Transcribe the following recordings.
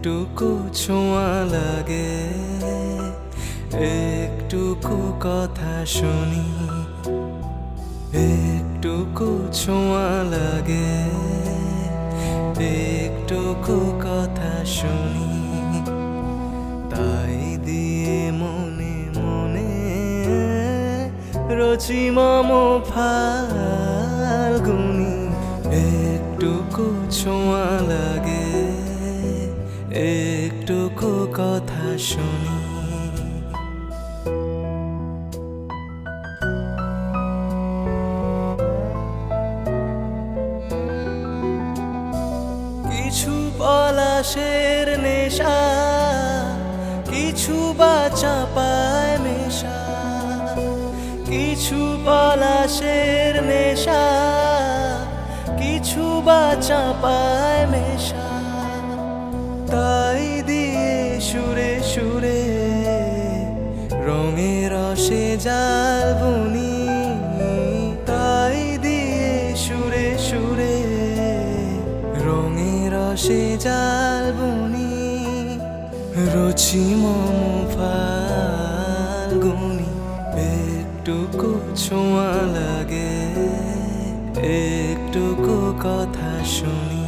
একটুকু ছোঁয়া লাগে, একটুকু কথা শুনি, একটুকু ছোঁয়া লাগে, একটুকু কথা শুনি, তাই দিয়ে মনে মনে রচি মম ফাল্গুনি। একটুকু ছোঁয়া লাগে, একটুকু কথা শুনি। কিছু পলাশের নেশা, কিছু বা চাপায় মেশা, কিছু পলাশের নেশা, কিছু বা চাপায় মেশা, তাই দিয়ে সুরে সুরে রঙের রসে জাল বুনি, তাই দিয়ে সুরে সুরে রঙের রসে জাল বুনি। রচি মম ফাল্গুনি, একটুকু ছোঁয়া লাগে, একটুকু কথা শুনি।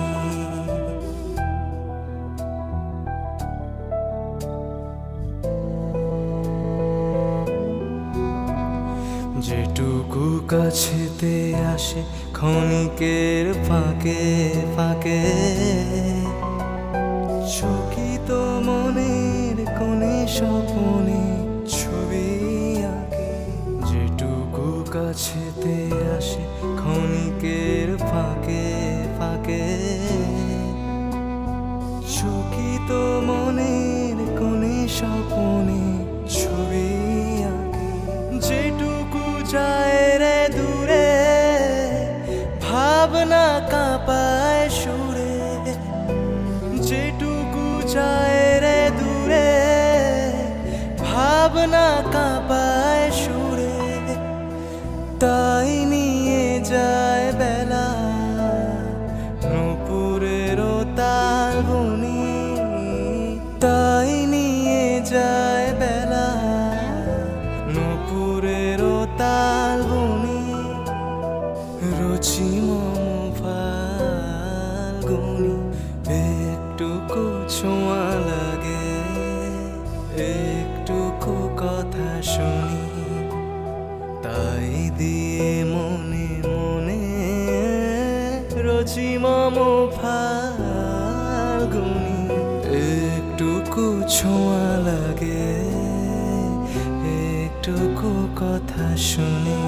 যেটুকু কাছেতে আসে ক্ষণিকের ফাঁকে ফাঁকে, চকিত মনের কোণে স্বপনে ছবি আঁকে। যেটুকু কাছেতে আসে ক্ষণিকের ফাঁকে ফাঁকে, চকিত মনের কোণে স্বপনে ছবি আঁকে। যেটুকু যায় রে দূরে, ভাবনা কাঁপায় সুরে, যেটুকু যায় রে দূরে, ভাবনা কাঁপায় সুরে, তাই নিয়ে যায় বেলা নূপুরের তাল বুনি, তাই নিয়ে যায় বেলা নূপুরের তাল বুনি। রচি মম ফাল্গুনি, একটুকু ছোঁয়া লাগে, একটুকু কথা শুনি, তাই দিয়ে মনে মনে রচি মম ফাল্গুনি। একটুকু ছোঁয়া লাগে, একটুকু কথা শুনি।